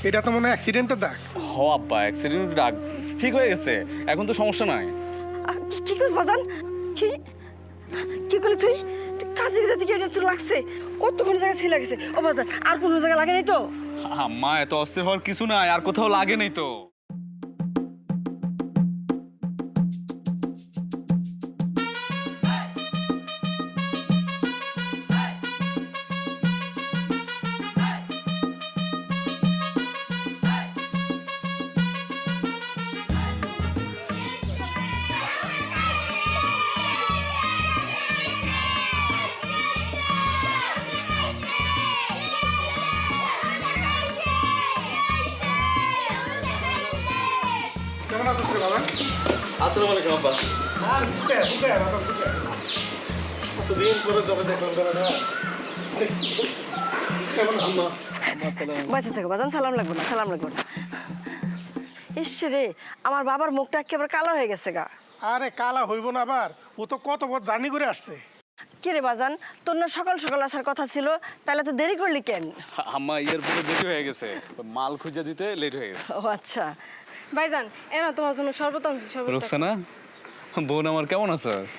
এটা তো মনে হয় অ্যাক্সিডেন্টের দাগ। হ আব্বা, অ্যাক্সিডেন্ট ডাক ঠিক হয়ে গেছে, এখন তো সমস্যা নাই। কি করছ বাজান? কি কি করলি তুই? কাছে যেতে কি এটা তোর লাগছে? কতক্ষণ জায়গায় ছিল লাগছে? ও বাজান, আর কোনো জায়গায় লাগে নাই তো? আম্মা, এত অস্থির হওয়ার কিছু নাই, আর কোথাও লাগে নাই তো। কেমন আছিস রে বাবা? আসসালামু আলাইকুম আব্বা। কতদিন পরে তোকে দেখলাম না। কেমন আম্মা? বাঁচে থাকো বাজান, সালাম লাগবে না, সালাম লাগবে না। ইস রে, আমার বাবার মুখটা একেবারে কালো হয়ে গেছে গা। আরে কালা হইব না আবার, ও তো কত বড় জার্নি করে আসছে। কি রে বাজান, তোর না সকাল সকাল আসার কথা ছিল, তাহলে তো দেরি করলি কেন? আম্মা, এয়ারপোর্টে লেট হয়ে গেছে, মাল খুঁজে দিতে লেট হয়ে গেছে। ও আচ্ছা। ভাইজান, এনা তোমার জন্য শরবত আনছি, শরবত। রোকসানা, বোন আমার, কেমন আছিস?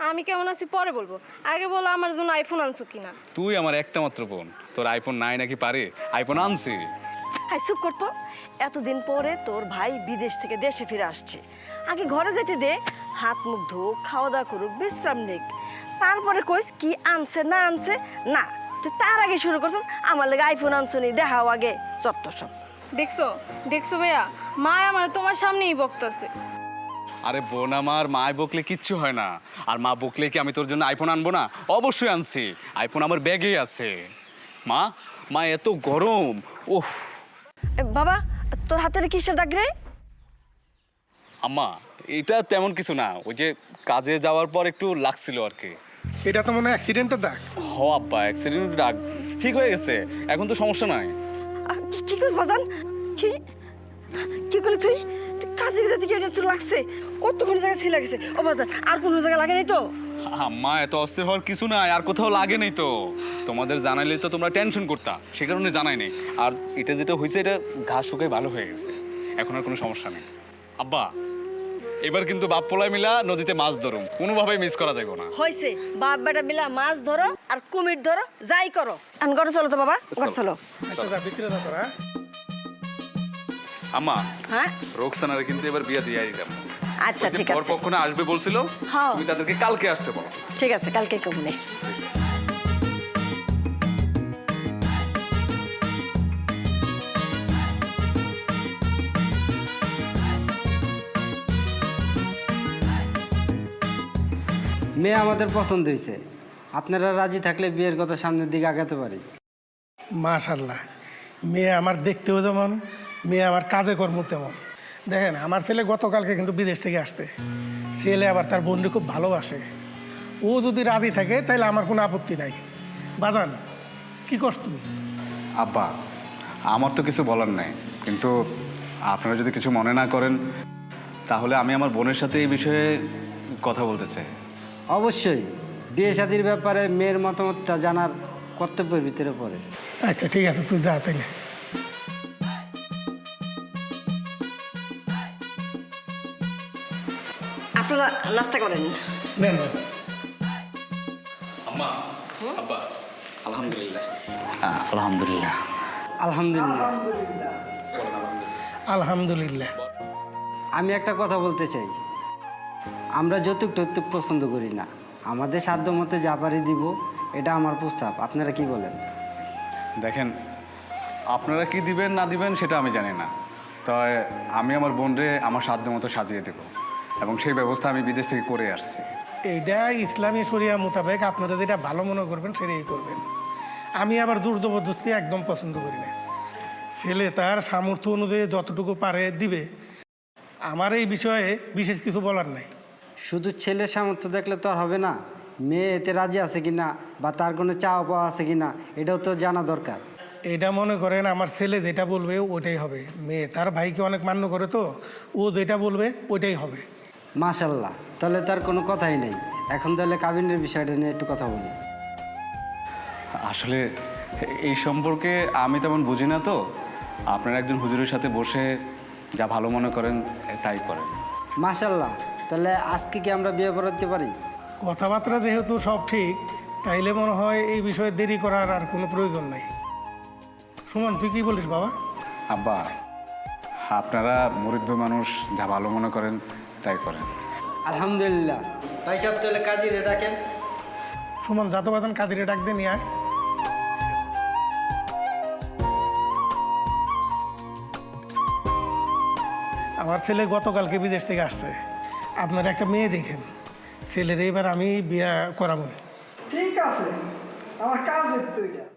আমি কেমন আছি পরে বলবো, আগে বলো আমার জন্য আইফোন আনছো কিনা। তুই আমার একটা মাত্র বোন, তোর আইফোন নাই নাকি পারে? আইফোন আনছি। হাই চুপ করতো, এতদিন পরে তোর ভাই বিদেশ থেকে দেশে ফিরে আসছে, আগে ঘরে যেতে দে, হাত মুখ ধুক, খাওয়া দাওয়া করুক, বিশ্রাম নিক, তারপরে কইস কি আনছে না আনছে। না, তুই তার আগে শুরু করছিস আমার লাগে আইফোন আনছো নি, দেখাও আগে যত সব। দেখছো দেখছো ভাইয়া, মা আমার তোমার সামনেই বকতেছে। আরে বোন আমার, মায় বকলে কিচ্ছু হয় না, আর মা বকলে কি আমি তোর জন্য আইফোন আনবো না? অবশ্যই আনছি, আইফোন আমার ব্যাগেই আছে। মা, মা এত গরম, ওহ। বাবা, তোর হাতের কিসের দাগ রে? আম্মা, এটা তেমন কিছু না, ওই যে কাজে যাওয়ার পর একটু লাগছিল আর কি। এটা তো মনে হয় অ্যাক্সিডেন্টের দাগ। হ আব্বা, অ্যাক্সিডেন্ট ডাক ঠিক হয়ে গেছে, এখন তো সমস্যা নাই। কি করছ বাজান? কি কি করলি তুই? কাছে যেতে কি এটা তোর লাগছে? কতক্ষণ জায়গায় ছিল লাগছে? ও বাজান, আর কোনো জায়গায় লাগে নাই তো? আম্মা, এত অস্থির হওয়ার কিছু নাই, আর কোথাও লাগে নাই তো। তোমাদের জানাইলে তো তোমরা টেনশন করতা, সে কারণে জানাই নেই। আর এটা যেটা হয়েছে, এটা ঘাস শুকায় ভালো হয়ে গেছে, এখন আর কোনো সমস্যা নেই। আব্বা, এবার কিন্তু বাপ পোলাই মিলা নদীতে মাছ ধরুম, কোনোভাবেই মিস করা যাবে না। হয়েছে, বাপ বেটা মিলা মাছ ধরো আর কুমির ধরো, যাই করো। এখন ঘরে চলো তো বাবা, ঘরে চলো। আচ্ছা যা, ভিতরে যা তোরা। আম্মা, হ্যাঁ রোকসানারে কিন্তু এবার বিয়া দিয়ে দিতাম। আচ্ছা ঠিক ওর আছে, পক্ষে আসবে বলছিল, হ্যাঁ। তুমি তাদেরকে কালকে আসতে বলো। ঠিক আছে, কালকে কমনে। মেয়ে আমাদের পছন্দ হয়েছে, আপনারা রাজি থাকলে বিয়ের কথা সামনের দিকে আগাতে পারি। মাশাল্লাহ, মেয়ে আমার দেখতেও যেমন, মেয়ে আমার কাজে কর্ম তেমন। দেখেন, আমার ছেলে গতকালকে কিন্তু বিদেশ থেকে আসতে, ছেলে আবার তার বোনকে খুব ভালোবাসে। ও যদি রাজি থাকে তাহলে আমার কোনো আপত্তি নাই। বাদান, কি করছ তুই? আব্বা, আমার তো কিছু বলার নাই, কিন্তু আপনারা যদি কিছু মনে না করেন, তাহলে আমি আমার বোনের সাথে এই বিষয়ে কথা বলতে চাই। অবশ্যই, বিয়ে শাদীর ব্যাপারে মেয়ের মতামতটা জানার কর্তব্যের ভিতরে পড়ে। আচ্ছা ঠিক আছে, তুই যা তাইলে। আপনারা নাস্তা করেন। নেন নেন। আম্মা, আব্বা, আলহামদুলিল্লাহ। আলহামদুলিল্লাহ। আলহামদুলিল্লাহ। আলহামদুলিল্লাহ। আমি একটা কথা বলতে চাই, আমরা যৌতুক টৌতুক পছন্দ করি না, আমাদের সাধ্য মতো যা পারি দিব, এটা আমার প্রস্তাব। আপনারা কি বলেন? দেখেন, আপনারা কি দিবেন না দিবেন সেটা আমি জানি না, তাই আমি আমার বোনরে আমার সাধ্য মতো সাজিয়ে দেব, এবং সেই ব্যবস্থা আমি বিদেশ থেকে করে আসছি। এইটা ইসলামী শরিয়া মোতাবেক আপনারা যেটা ভালো মনে করবেন সেটাই করবেন। আমি আবার জোর জবরদস্তি একদম পছন্দ করি না। ছেলে তার সামর্থ্য অনুযায়ী যতটুকু পারে দিবে, আমার এই বিষয়ে বিশেষ কিছু বলার নাই। শুধু ছেলের সামর্থ্য দেখলে তো আর হবে না, মেয়ে এতে রাজি আছে কিনা বা তার কোনো চাওয়া পাওয়া আছে কিনা এটাও তো জানা দরকার। এটা মনে করেন আমার ছেলে যেটা বলবে ওইটাই হবে। মেয়ে তার ভাইকে অনেক মান্য করে, তো ও যেটা বলবে ওইটাই হবে। মাশাল্লাহ, তাহলে তার কোনো কথাই নেই। এখন তাহলে কাবিনের বিষয়টা নিয়ে একটু কথা বলি। আসলে এই সম্পর্কে আমি তেমন বুঝি না, তো আপনারা একজন হুজুরের সাথে বসে যা ভালো মনে করেন তাই করেন। মাশাল্লাহ, তাহলে আজকে কি আমরা বিয়ে করতে পারি? কথাবার্তা যেহেতু সব ঠিক, তাইলে মনে হয় এই বিষয়ে দেরি করার আর কোনো প্রয়োজন নাই। সুমন, তুই কি বলিস বাবা? আব্বা, আপনারা মুরিদ মানুষ, যা ভালো মনে করেন তাই করেন। আলহামদুলিল্লাহ। ভাই সাহেব, তাহলে কাজী ডাকেন। সুমন, যত বাদন কাদিরে ডাক দিয়ে নিয়ে আয়। আমার ছেলে গতকালকে বিদেশ থেকে আসছে। আপনার একটা মেয়ে দেখেন, ছেলের এইবার আমি বিয়া করাবো। ঠিক আছে, আমার কাজ দেখতে